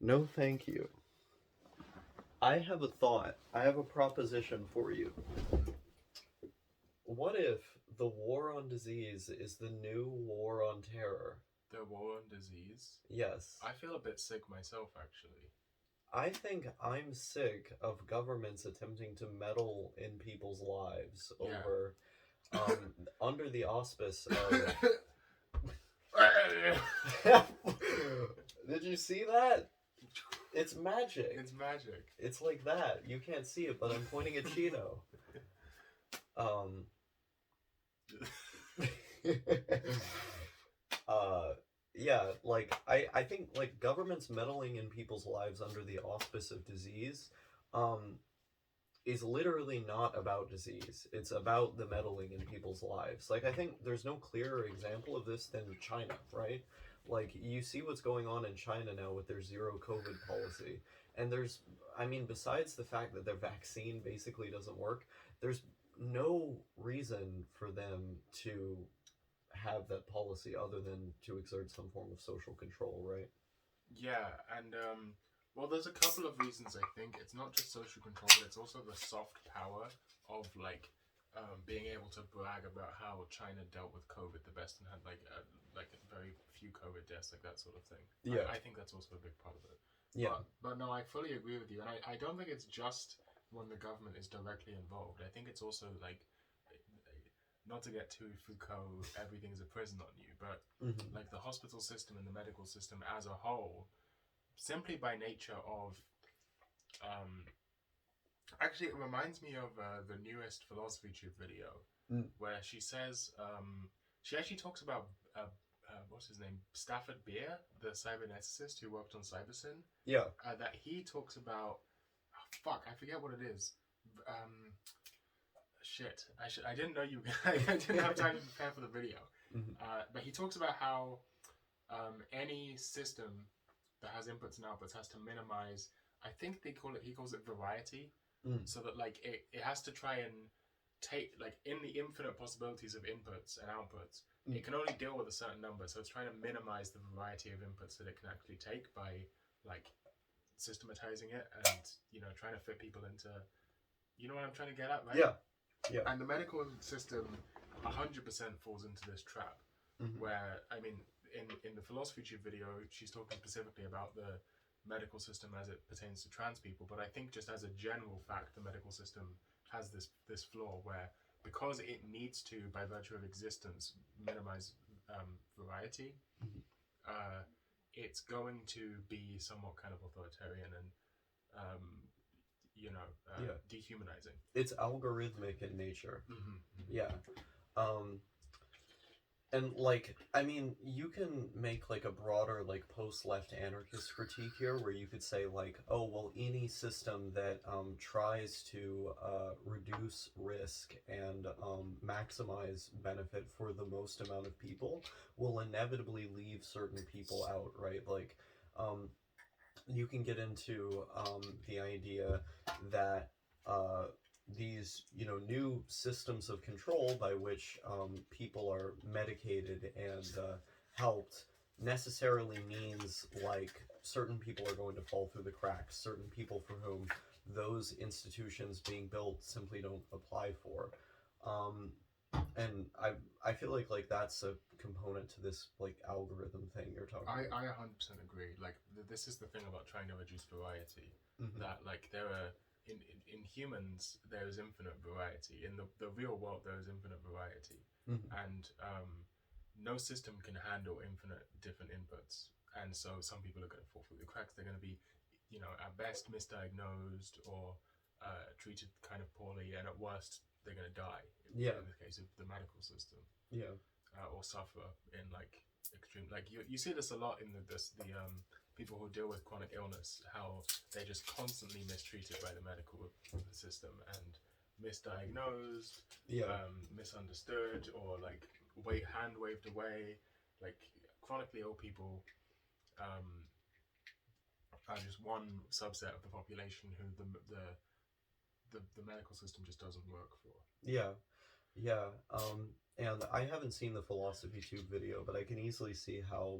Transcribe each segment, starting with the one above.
No, thank you. I have a thought. I have a proposition for you. What if the war on disease is the new war on terror? The war on disease. Yes. I feel a bit sick myself, actually. I think I'm sick of governments attempting to meddle in people's lives Yeah. over, under the auspice of. Did you see that? It's magic. It's magic. It's like that. You can't see it, but I'm pointing at Chino. Um. uh. Yeah. I think like governments meddling in people's lives under the auspice of disease, um, is literally not about disease. It's about the meddling in people's lives. Like I think there's no clearer example of this than China, right? Like you see what's going on in China now with their zero COVID policy. And I mean, besides the fact that their vaccine basically doesn't work, there's no reason for them to have that policy other than to exert some form of social control, right? Yeah, and well, there's a couple of reasons. I think it's not just social control, but it's also the soft power of being able to brag about how China dealt with COVID the best and had like very few COVID deaths, like that sort of thing. Yeah. I think that's also a big part of it. Yeah. But no, I fully agree with you, and I don't think it's just when the government is directly involved. I think it's also like, not to get too Foucault, everything's a prison on you, but Mm-hmm. like the hospital system and the medical system as a whole, simply by nature of, um, actually, it reminds me of the newest philosophy tube video Mm. where she actually talks about what's his name, Stafford Beer, the cyberneticist who worked on CyberSyn. Yeah. That he talks about. Oh, fuck, I forget what it is. Um, Shit, I didn't know you. I didn't have time to prepare for the video. Mm-hmm. But he talks about how any system that has inputs and outputs has to minimize. I think he calls it variety, Mm. so that like it has to try and take like in the infinite possibilities of inputs and outputs. Mm. It can only deal with a certain number, so it's trying to minimize the variety of inputs that it can actually take by like systematizing it and trying to fit people into. You know what I'm trying to get at, right? Yeah. Yeah. And the medical system 100% falls into this trap. Mm-hmm. Where, I mean, in the philosophy tube video, she's talking specifically about the medical system as it pertains to trans people. But I think just as a general fact, the medical system has this flaw where, because it needs to, by virtue of existence, minimize variety, Mm-hmm. it's going to be somewhat kind of authoritarian and um, Yeah. dehumanizing. It's algorithmic in nature. Mm-hmm. Yeah. Um, and like, I mean, you can make like a broader, like post-left anarchist critique here, where you could say like, oh well, any system that tries to reduce risk and maximize benefit for the most amount of people will inevitably leave certain people out, right? Like, um, you can get into the idea that uh, these new systems of control by which people are medicated and helped necessarily means like certain people are going to fall through the cracks, certain people for whom those institutions being built simply don't apply for. um, and I feel like that's a component to this like algorithm thing you're talking I about. 100% agree. Like this is the thing about trying to reduce variety. Mm-hmm. That like there are in humans there is infinite variety. In the real world there is infinite variety, Mm-hmm. and no system can handle infinite different inputs. And so some people are going to fall through the cracks. They're going to be, at best misdiagnosed or treated kind of poorly, and at worst they're going to die. Yeah. In the case of the medical system, Yeah. or suffer in like extreme. Like you see this a lot in the people who deal with chronic illness, how they're just constantly mistreated by the medical system and misdiagnosed, Yeah. misunderstood, or like hand waved away. Like chronically ill people um, are just one subset of the population who the medical system just doesn't work for. Yeah. Yeah. And I haven't seen the philosophy tube video, but I can easily see how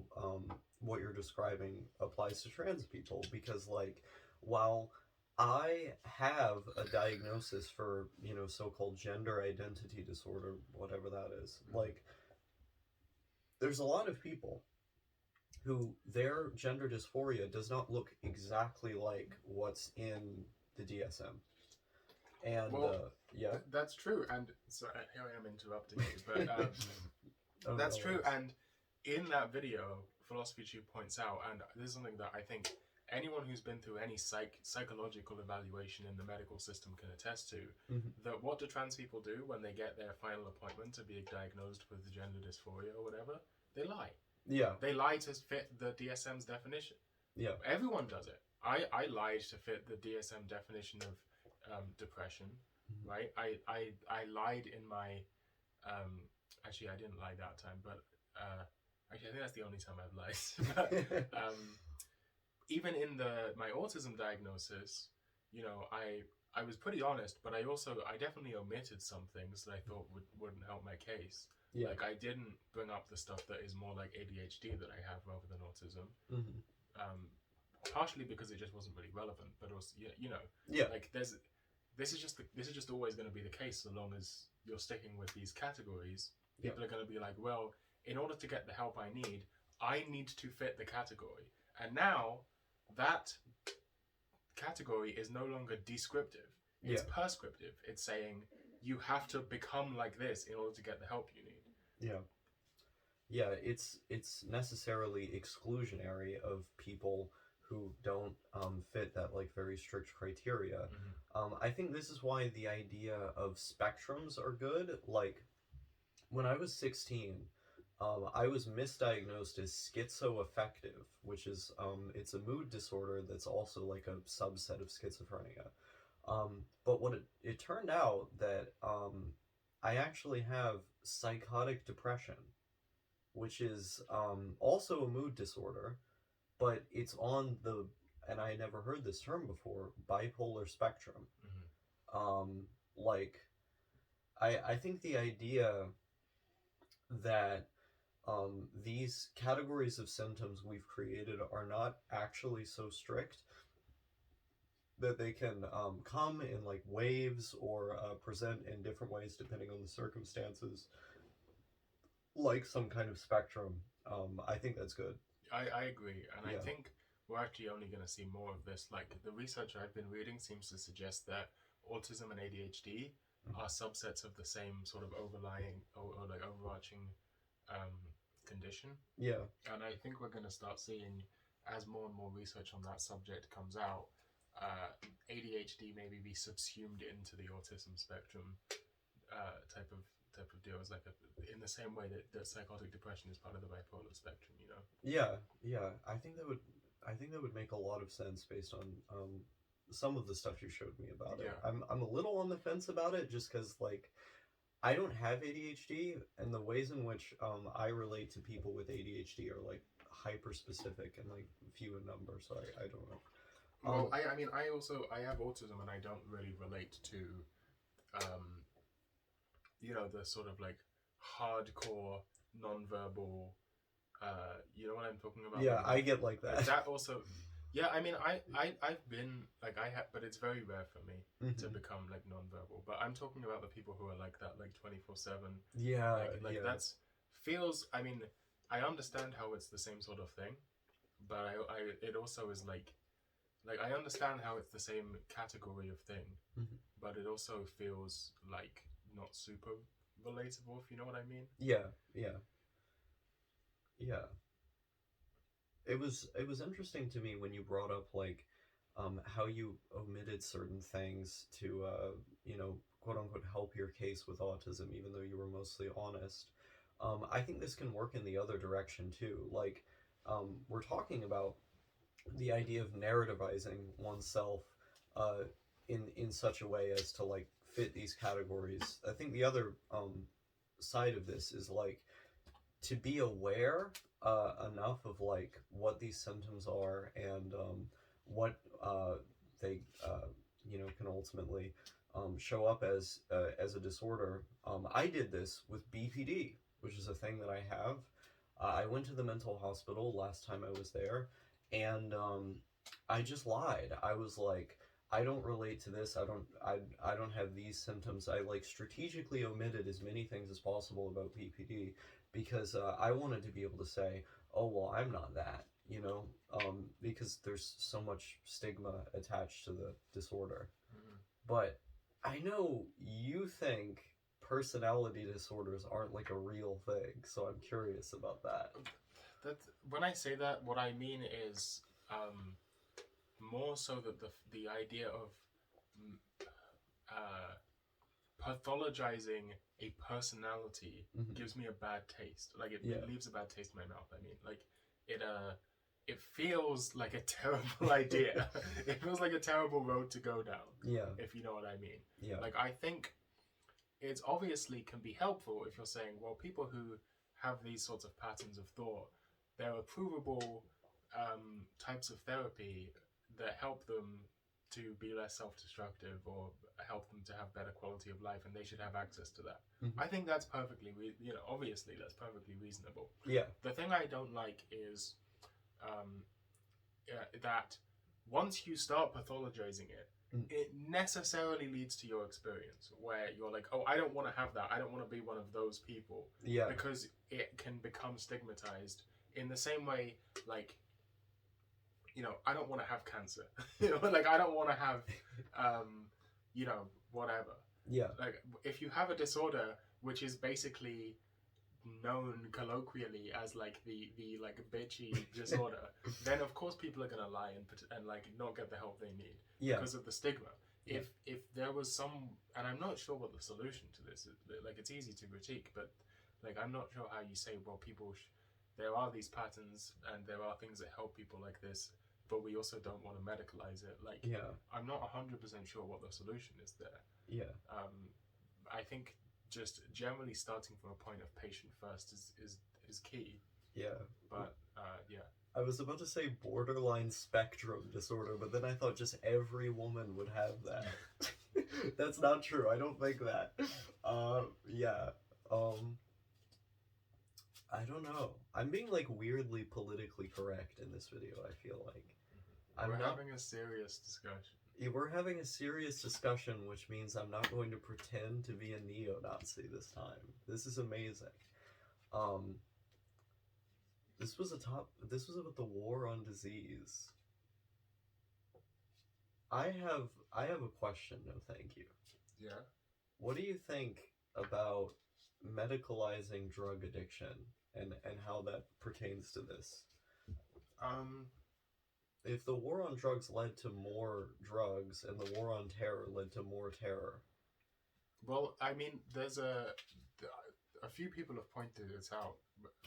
what you're describing applies to trans people because, like, while I have a diagnosis for, so-called gender identity disorder, whatever that is, like, there's a lot of people who their gender dysphoria does not look exactly like what's in the DSM. And, Well, yeah. that's true, and so here I am interrupting you, but Oh, that's no true. worries. And in that video, Philosophy Tube points out, and this is something that I think anyone who's been through any psychological evaluation in the medical system can attest to, Mhm. that what do trans people do when they get their final appointment to be diagnosed with gender dysphoria or whatever? They lie. Yeah, They lie to fit the DSM's definition. yeah. Everyone does it. I lied to fit the DSM definition of depression, Mhm. right? I lied in my actually I didn't lie that time, but actually I think that's the only time I've lied. But even in my autism diagnosis, I was pretty honest, but I definitely omitted some things that I thought wouldn't help my case. Yeah. Like I didn't bring up the stuff that is more like ADHD that I have rather than autism. Mhm. Partially because it just wasn't really relevant, but also Yeah. like this is just always going to be the case so long as you're sticking with these categories. People are going to be like, well, in order to get the help I need to fit the category, and now that category is no longer descriptive; it's prescriptive. It's saying you have to become like this in order to get the help you need. Yeah. Yeah, it's necessarily exclusionary of people who don't fit that like very strict criteria. I think this is why the idea of spectrums are good. Like when I was 16, I was misdiagnosed as schizoaffective, which is it's a mood disorder that's also like a subset of schizophrenia. But what it turned out that I actually have psychotic depression, which is also a mood disorder, but it's on the, and I never heard this term before, bipolar spectrum. Like, I think the idea that these categories of symptoms we've created are not actually so strict, that they can come in like waves or present in different ways depending on the circumstances, like some kind of spectrum. I think that's good. I agree, and I Yeah. think we're actually only going to see more of this. Like the research I've been reading seems to suggest that autism and ADHD are subsets of the same sort of overlying or like overarching um, condition. Yeah. And I think we're going to start seeing, as more and more research on that subject comes out, ADHD maybe be subsumed into the autism spectrum type of deal. It's like in the same way that psychotic depression is part of the bipolar spectrum. Yeah, yeah. I think that would make a lot of sense based on some of the stuff you showed me about it. Yeah. I'm a little on the fence about it just because like I don't have ADHD, and the ways in which I relate to people with ADHD are like hyper specific and like few in number. So I don't know. Well, I mean, I have autism, and I don't really relate to, the sort of like hardcore nonverbal. You know what I'm talking about? Yeah, like I get like that. That also. Yeah, I mean, I've been like I have, but it's very rare for me to become like nonverbal. But I'm talking about the people who are like that, like 24/7. Yeah, Like yeah. that's feels. I mean, I understand how it's the same sort of thing, but it also is like I understand how it's the same category of thing, but it also feels like not super relatable, if you know what I mean. Yeah, yeah, yeah. It was interesting to me when you brought up like how you omitted certain things to quote unquote help your case with autism, even though you were mostly honest. I think this can work in the other direction too. Like we're talking about the idea of narrativizing oneself in such a way as to like fit these categories. I think the other side of this is like to be aware enough of like what these symptoms are and what they can ultimately show up as a disorder. I did this with BPD, which is a thing that I have. I went to the mental hospital last time I was there, and I just lied. I was like, I don't relate to this. I don't have these symptoms. I like strategically omitted as many things as possible about PPD because I wanted to be able to say, oh well, I'm not that, you know, because there's so much stigma attached to the disorder. Mm. But I know you think personality disorders aren't like a real thing, so I'm curious about that. That when I say that, what I mean is more so that the idea of mm, uh, pathologizing a personality Hmm. gives me a bad taste. Like Yeah. it leaves a bad taste in my mouth. I mean, like it it feels like a terrible idea. It feels like a terrible road to go down. Yeah. If you know what I mean. Yeah. Like I think it's obviously can be helpful if you're saying, well, people who have these sorts of patterns of thought, there are provable types of therapy that help them to be less self-destructive or help them to have better quality of life, and they should have access to that. Hmm. I think that's obviously that's perfectly reasonable. Yeah. The thing I don't like is um, that once you start pathologizing it, it necessarily leads to your experience where you're like, oh, I don't want to have that. I don't want to be one of those people. Yeah. Because it can become stigmatized in the same way, like, I don't want to have cancer. Like, I don't want to have, whatever. Yeah. Like, if you have a disorder which is basically known colloquially as like the like bitchy disorder, then of course people are gonna lie and like not get the help they need Yeah. because of the stigma. Yeah. If there was some, and I'm not sure what the solution to this is. Like it's easy to critique, but like I'm not sure how you say, well, there are these patterns and there are things that help people like this, but we also don't want to medicalize it. Like Yeah. I'm not 100% sure what the solution is there. Yeah. I think just generally starting from a point of patient first is key. Yeah. But yeah. I was about to say borderline spectrum disorder, but then I thought just every woman would have that. That's not true. I don't think that. Yeah. I don't know. I'm being like weirdly politically correct in this video, I feel like. We're having a serious discussion. We're having a serious discussion, which means I'm not going to pretend to be a neo-Nazi this time. This is amazing. Um, this was about the war on disease. I have a question, no thank you. Yeah. What do you think about medicalizing drug addiction and how that pertains to this? If the war on drugs led to more drugs and the war on terror led to more terror. Well, I mean, there's a few people have pointed it out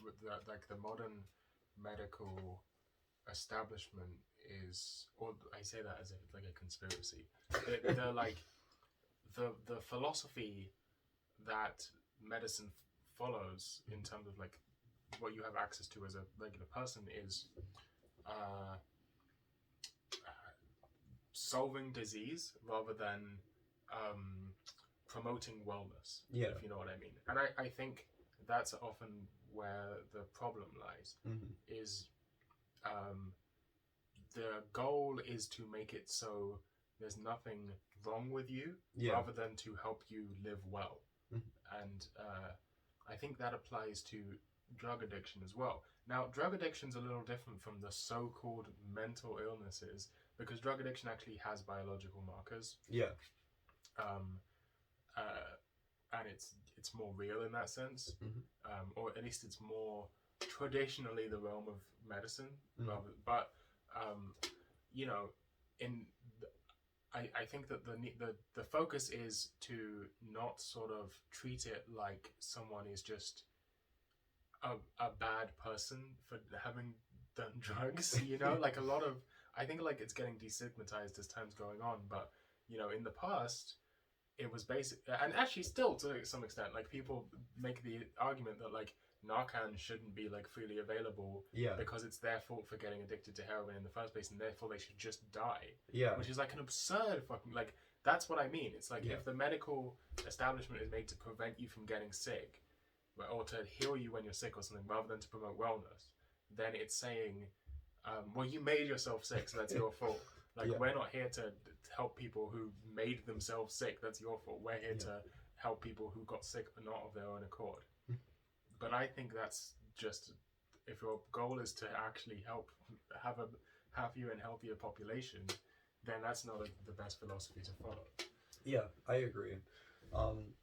with that, like the modern medical establishment is, or I say that as if it's like a conspiracy. They're like the philosophy that medicine follows in terms of like what you have access to as a regular person is solving disease rather than promoting wellness. Yeah. If you know what I mean. And I think that's often where the problem lies. Mm-hmm. Is the goal is to make it so there's nothing wrong with you, rather than to help you live well. Mm-hmm. And I think that applies to drug addiction as well. Now, drug addiction is a little different from the so-called mental illnesses because drug addiction actually has biological markers. Yeah. And it's more real in that sense, mm-hmm. Or at least it's more traditionally the realm of medicine. Mm-hmm. But I think that the focus is to not sort of treat it like someone is just a bad person for having done drugs. Like a lot of, I think like it's getting destigmatized as time's going on. But in the past, it was basic, and actually still to some extent, like people make the argument that like Narcan shouldn't be like freely available because it's their fault for getting addicted to heroin in the first place, and therefore they should just die. Yeah. Which is like an absurd fucking, like, that's what I mean. It's like if the medical establishment is made to prevent you from getting sick, or to heal you when you're sick or something, rather than to promote wellness, then it's saying, well, you made yourself sick, so that's your fault. Like, Yeah. we're not here to help people who made themselves sick. That's your fault. We're here Yeah. to help people who got sick but not of their own accord. But I think that's just, if your goal is to actually help have a happier and healthier population, then that's not the best philosophy to follow. Yeah, I agree. Um,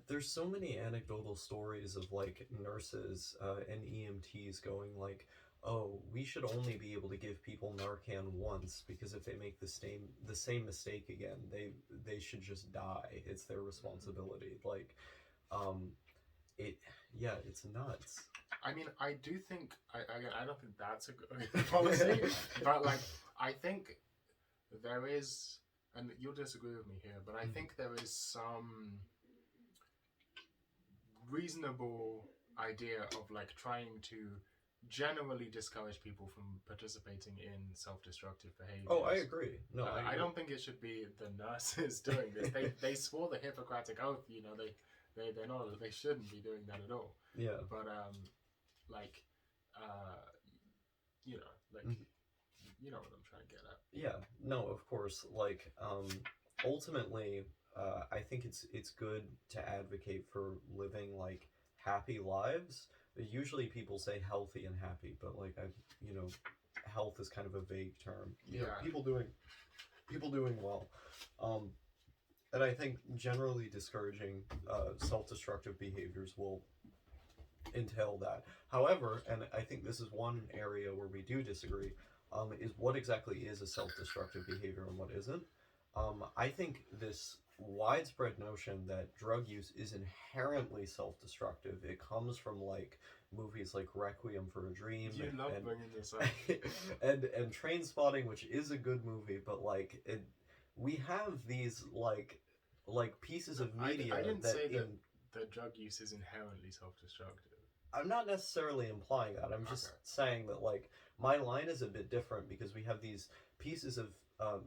there's so many anecdotal stories of like nurses and EMTs going like, "Oh, we should only be able to give people Narcan once because if they make the same mistake again, they should just die. It's their responsibility." Like, um, it yeah, it's nuts. I mean, I do think I don't think that's a good policy, but like I think there is, and you'll disagree with me here, but I think there is some reasonable idea of like trying to generally discourage people from participating in self-destructive Oh, I behaviors. agree. No, I I agree. don't think it should be the nurses doing this. They swore the Hippocratic oath. You know, they're not. They shouldn't be doing that at all. Yeah. But like, uh, you know, like Mhm. you know what I'm trying to get at. Yeah, no, of course. Like, ultimately, I think it's good to advocate for living like happy lives. Usually, people say healthy and happy, but like health is kind of a vague term. Yeah. People doing well, um, and I think generally discouraging self-destructive behaviors will entail that. However, and I think this is one area where we do disagree, is what exactly is a self-destructive behavior and what isn't. I think this widespread notion that drug use is inherently self-destructive. It comes from like movies like Requiem for a Dream You love bringing this up. and Train Spotting, which is a good movie, but like we have these like pieces of media I didn't that say in that the drug use is inherently self-destructive. I'm not necessarily implying that. I'm just Okay. saying that like my line is a bit different because we have these pieces of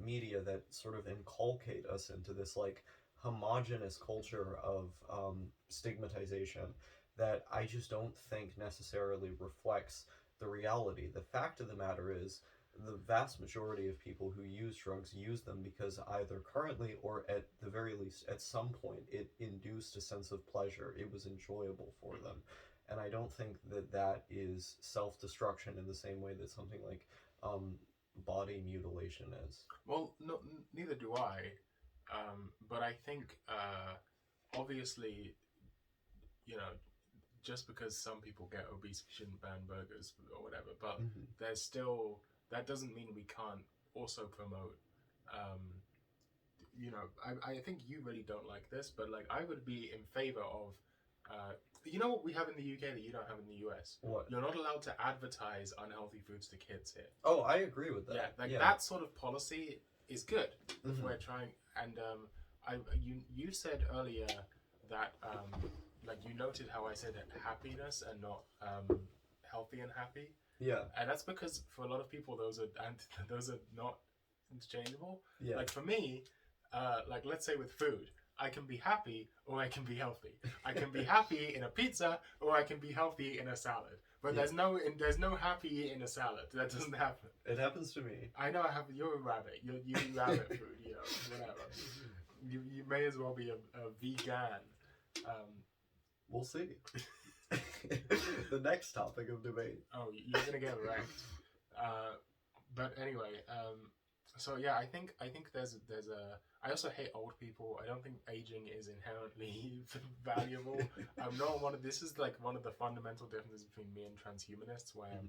media that sort of inculcate us into this like homogenous culture of stigmatization that I just don't think necessarily reflects the reality. The fact of the matter is the vast majority of people who use drugs use them because either currently or at the very least at some point it induced a sense of pleasure. It was enjoyable for them, and I don't think that that is self destruction in the same way that something like um, body mutilation is. Well, no, neither do I. But I think obviously, you know, just because some people get obese, we shouldn't ban burgers or whatever. But Mm-hmm. there's still, that doesn't mean we can't also promote. Um, I think you really don't like this, but like I would be in favor of. You know what we have in the UK that you don't have in the US? What? You're not allowed to advertise unhealthy foods to kids here. Oh, I agree with that. Yeah, like Yeah. that sort of policy is good if Mm-hmm. we're trying. And you said earlier that like you noted how I said happiness and not healthy and happy, Yeah. and that's because for a lot of people those are those are not interchangeable. Yeah. Like for me, like let's say with food, I can be happy or I can be healthy. I can be happy in a pizza or I can be healthy in a salad. But Yeah. there's no happy in a salad. That doesn't happen. It happens to me. I know I have. You're a rabbit. You eat rabbit food. You know, whatever. You may as well be a vegan. We'll see. The next topic of debate. Oh, you're gonna get wrecked. But anyway, so yeah, I think there's a. I also hate old people. I don't think aging is inherently valuable. I'm not one of. This is like one of the fundamental differences between me and transhumanists, where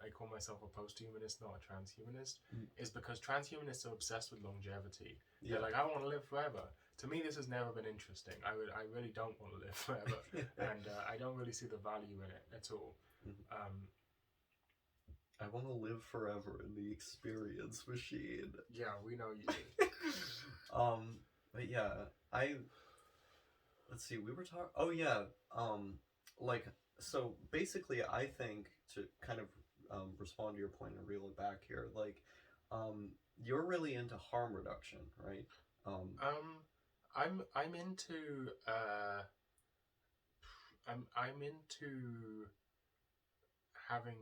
I call myself a post-humanist, not a transhumanist, is because transhumanists are obsessed with longevity. Yeah. They're like, I want to live forever. To me, this has never been interesting. I really don't want to live forever, and I don't really see the value in it at all. I want to live forever in the experience machine. Yeah, we know you do. But yeah, let's see, we were talking. Oh yeah, like so basically, I think to kind of respond to your point and reel it back here, like, you're really into harm reduction, right? I'm into I'm into having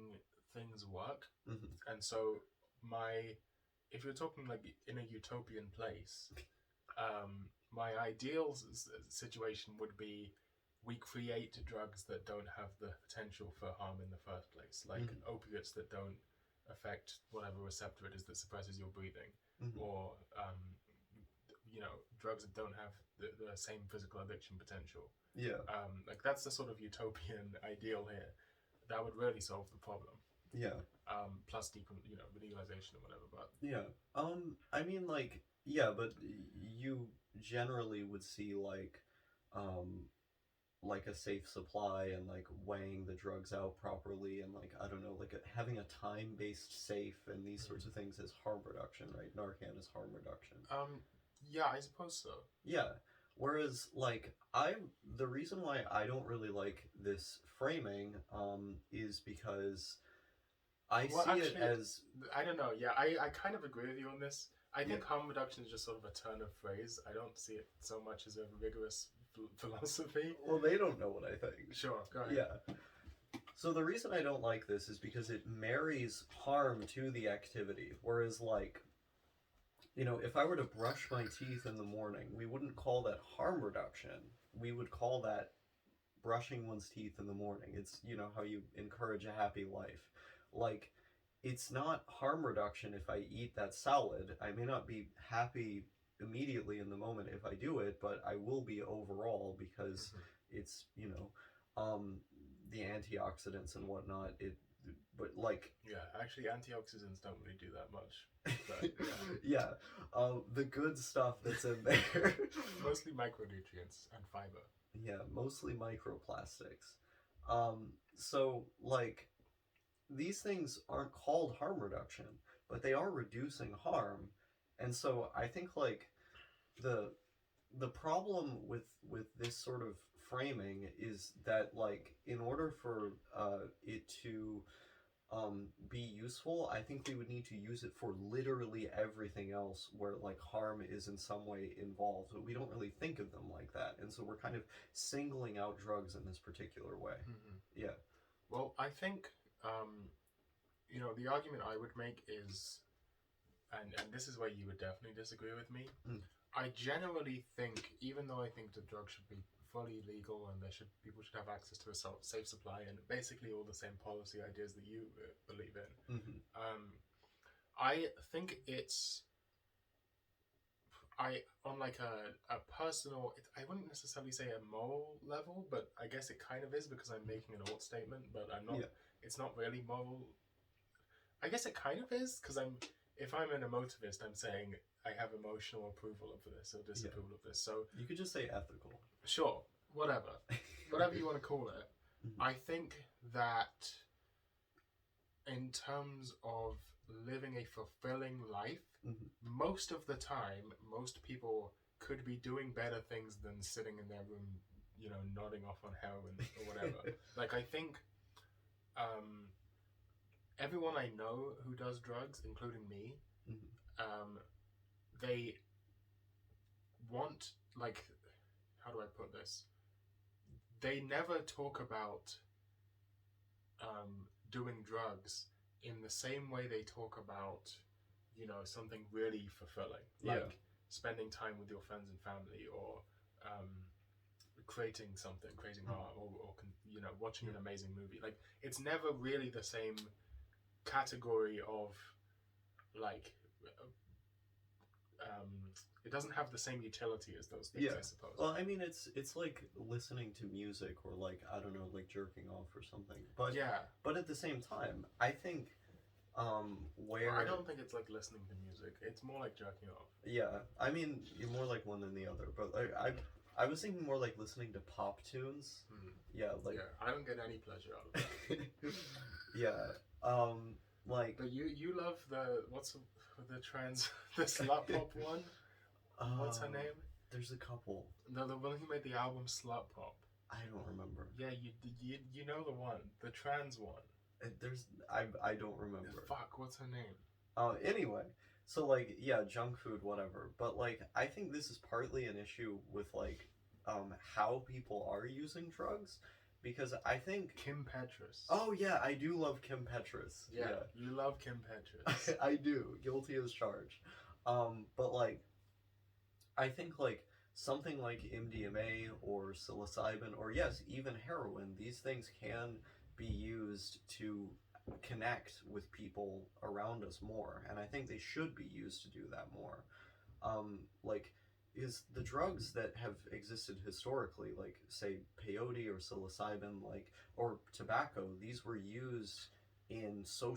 things work, Mm-hmm. and so my if you're talking like in a utopian place, my ideal situation would be we create drugs that don't have the potential for harm in the first place, like Mm-hmm. opiates that don't affect whatever receptor it is that suppresses your breathing, Mm-hmm. or drugs that don't have the same physical addiction potential. Yeah. Like that's the sort of utopian ideal here. That would really solve the problem. Yeah. Plus legalization or whatever. But Yeah. I mean, like, yeah, but you generally would see um, like a safe supply and like weighing the drugs out properly and like I don't know, like having a time-based safe and these sorts of things is harm reduction, right? Narcan is harm reduction. yeah, I suppose so. Yeah. Whereas, like, the reason why I don't really like this framing, is because I Well, see it actually, as, I don't know. Yeah, I kind of agree with you on this. I yeah, think harm reduction is just sort of a turn of phrase. I don't see it so much as a rigorous philosophy. well, they don't know what I think. Sure, go ahead. Yeah. So the reason I don't like this is because it marries harm to the activity. Whereas, like, if I were to brush my teeth in the morning, we wouldn't call that harm reduction. We would call that brushing one's teeth in the morning. It's, how you encourage a happy life. Like, it's not harm reduction if I eat that salad. I may not be happy immediately in the moment if I do it, but I will be overall because Mm-hmm. it's, the antioxidants and whatnot. But like, Yeah, actually, antioxidants don't really do that much. But yeah, the good stuff that's in there. mostly micronutrients and fiber. Yeah, mostly microplastics. So like these things aren't called harm reduction, but they are reducing harm. And so I think like the the problem with this sort of framing is that like in order for it to be useful, I think we would need to use it for literally everything else where like harm is in some way involved. But we don't really think of them like that, and so we're kind of singling out drugs in this particular way. Mm-hmm. Yeah. Well, I think the argument I would make is, and this is where you would definitely disagree with me. Mm. I generally think, even though I think the drug should be fully legal and people should have access to a safe supply and basically all the same policy ideas that you believe in, Mm-hmm. I think it's I on like a personal. I wouldn't necessarily say a moral level, but I guess it kind of is because I'm making an alt statement, but I'm not. Yeah. It's not really moral. I guess it kind of is because if I'm an emotivist, I'm saying I have emotional approval of this or disapproval of this. So You could just say ethical. sure, whatever you want to call it. Mm-hmm. I think that in terms of living a fulfilling life, most of the time, most people could be doing better things than sitting in their room, nodding off on heroin or whatever. Like I think everyone I know who does drugs, including me, they want, like, how do I put this? They never talk about doing drugs in the same way they talk about, something really fulfilling, like spending time with your friends and family, or creating art, or watching an amazing movie. Like it's never really the same category of like it doesn't have the same utility as those things, I suppose. Well, I mean, it's like listening to music or like I don't know, like jerking off or something. But yeah, but at the same time, I think where I don't think it's like listening to music. It's more like jerking off. Yeah, I mean, you're more like one than the other. But like I was thinking more like listening to pop tunes. Yeah, like I don't get any pleasure out of that. yeah, like. But you love the the slut pop one. What's her name? There's a couple. No, the one who made the album Slut Pop. I don't remember. Yeah, you know the one, the trans one. I don't remember. Fuck, what's her name? Anyway, so like yeah, junk food, whatever. But like I think this is partly an issue with like how people are using drugs, because I think. Kim Petras. Oh yeah, I do love Kim Petras. Yeah, you love Kim Petras. I do. Guilty as charged. But like, I think like something like MDMA or psilocybin or yes, even heroin, these things can be used to connect with people around us more, and I think they should be used to do that more. Like, is the drugs that have existed historically, like say peyote or psilocybin, like or tobacco, these were used in social